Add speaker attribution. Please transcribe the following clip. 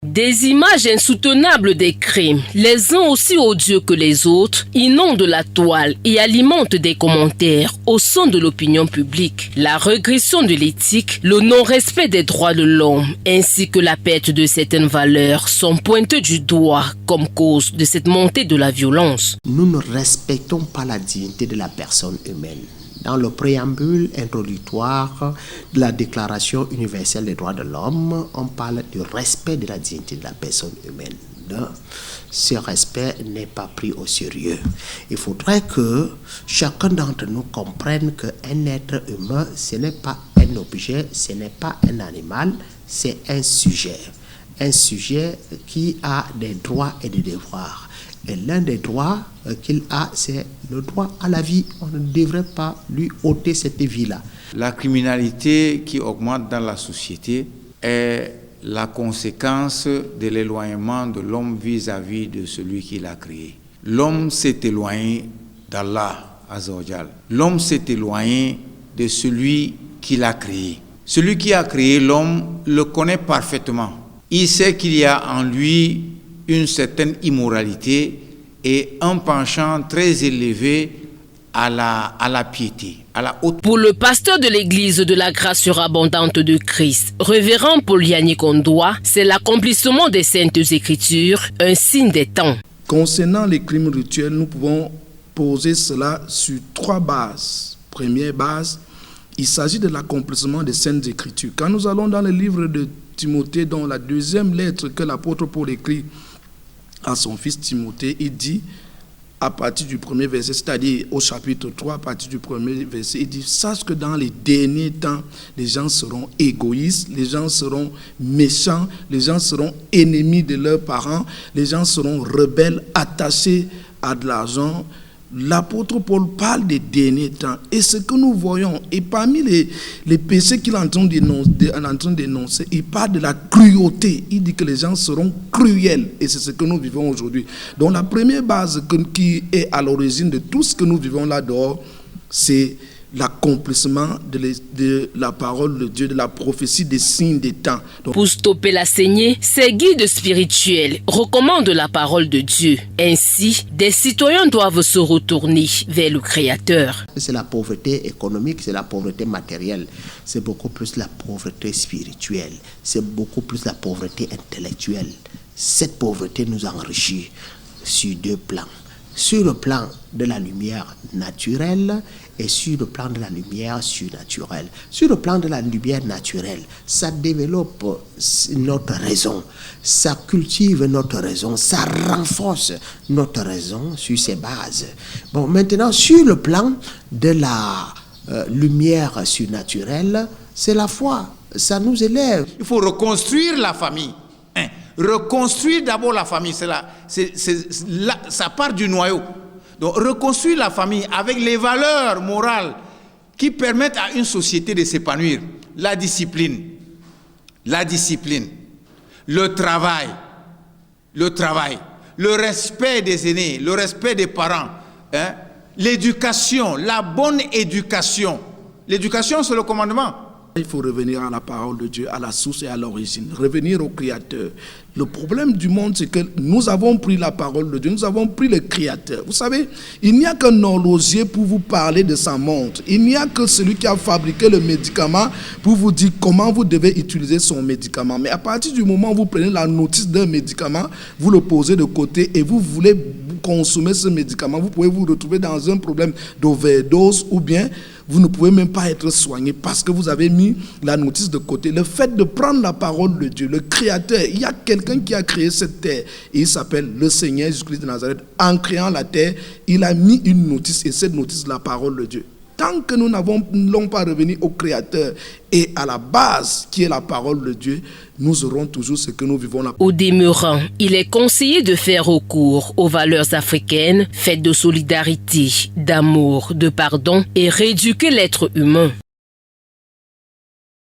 Speaker 1: Des images insoutenables des crimes, les uns aussi odieux que les autres, inondent la toile et alimentent des commentaires au sein de l'opinion publique. La régression de l'éthique, le non-respect des droits de l'homme, ainsi que la perte de certaines valeurs sont pointés du doigt comme cause de cette montée de la violence.
Speaker 2: Nous ne respectons pas la dignité de la personne humaine. Dans le préambule introductoire de la Déclaration universelle des droits de l'homme, on parle du respect de la dignité de la personne humaine. Ce respect n'est pas pris au sérieux. Il faudrait que chacun d'entre nous comprenne qu'un être humain, ce n'est pas un objet, ce n'est pas un animal, c'est un sujet. Un sujet qui a des droits et des devoirs. Et l'un des droits qu'il a, c'est le droit à la vie. On ne devrait pas lui ôter cette vie-là.
Speaker 3: La criminalité qui augmente dans la société est la conséquence de l'éloignement de l'homme vis-à-vis de celui qui l'a créé. L'homme s'est éloigné d'Allah Azzawajal. L'homme s'est éloigné de celui qui l'a créé. Celui qui a créé l'homme le connaît parfaitement. Il sait qu'il y a en lui une certaine immoralité et un penchant très élevé à la piété, à la haute.
Speaker 1: Pour le pasteur de l'église de la grâce surabondante de Christ, révérend Paul Yannick Ondoa, c'est l'accomplissement des saintes écritures, un signe des temps.
Speaker 4: Concernant les crimes rituels, nous pouvons poser cela sur trois bases. Première base, il s'agit de l'accomplissement des saintes écritures. Quand nous allons dans le livre de Timothée, dans la deuxième lettre que l'apôtre Paul écrit à son fils Timothée, il dit, à partir du premier verset, c'est-à-dire au chapitre 3, à partir du premier verset, il dit, sache que dans les derniers temps, les gens seront égoïstes, les gens seront méchants, les gens seront ennemis de leurs parents, les gens seront rebelles, attachés à de l'argent. L'apôtre Paul parle des derniers temps. Et ce que nous voyons, et parmi les péchés qu'il est en train d'énoncer, il parle de la cruauté. Il dit que les gens seront cruels. Et c'est ce que nous vivons aujourd'hui. Donc la première base qui est à l'origine de tout ce que nous vivons là-dehors, c'est l'accomplissement de la parole de Dieu, de la prophétie des signes des temps. Donc,
Speaker 1: pour stopper la saignée, ces guides spirituels recommandent la parole de Dieu. Ainsi, des citoyens doivent se retourner vers le Créateur.
Speaker 2: C'est la pauvreté économique, c'est la pauvreté matérielle, c'est beaucoup plus la pauvreté spirituelle, c'est beaucoup plus la pauvreté intellectuelle. Cette pauvreté nous enrichit sur deux plans. Sur le plan de la lumière naturelle et sur le plan de la lumière surnaturelle. Sur le plan de la lumière naturelle, ça développe notre raison, ça cultive notre raison, ça renforce notre raison sur ses bases. Bon, maintenant, sur le plan de la lumière surnaturelle, c'est la foi, ça nous élève.
Speaker 3: Il faut reconstruire la famille. Reconstruire d'abord la famille, ça part du noyau. Donc reconstruire la famille avec les valeurs morales qui permettent à une société de s'épanouir. La discipline, le travail, le respect des aînés, le respect des parents, l'éducation, la bonne éducation. L'éducation, c'est le commandement.
Speaker 4: Il faut revenir à la parole de Dieu, à la source et à l'origine, revenir au Créateur. Le problème du monde, c'est que nous avons pris la parole de Dieu, nous avons pris le Créateur. Vous savez, il n'y a qu'un horloger pour vous parler de sa montre. Il n'y a que celui qui a fabriqué le médicament pour vous dire comment vous devez utiliser son médicament. Mais à partir du moment où vous prenez la notice d'un médicament, vous le posez de côté et vous voulez consommer ce médicament, vous pouvez vous retrouver dans un problème d'overdose ou bien vous ne pouvez même pas être soigné parce que vous avez mis la notice de côté. Le fait de prendre la parole de Dieu, le Créateur, il y a quelqu'un qui a créé cette terre. Et il s'appelle le Seigneur Jésus-Christ de Nazareth. En créant la terre, il a mis une notice et cette notice, la parole de Dieu. Tant que nous n'allons pas revenu au Créateur et à la base qui est la parole de Dieu, nous aurons toujours ce que nous vivons là.
Speaker 1: Au demeurant, il est conseillé de faire recours aux valeurs africaines, faites de solidarité, d'amour, de pardon et rééduquer l'être humain.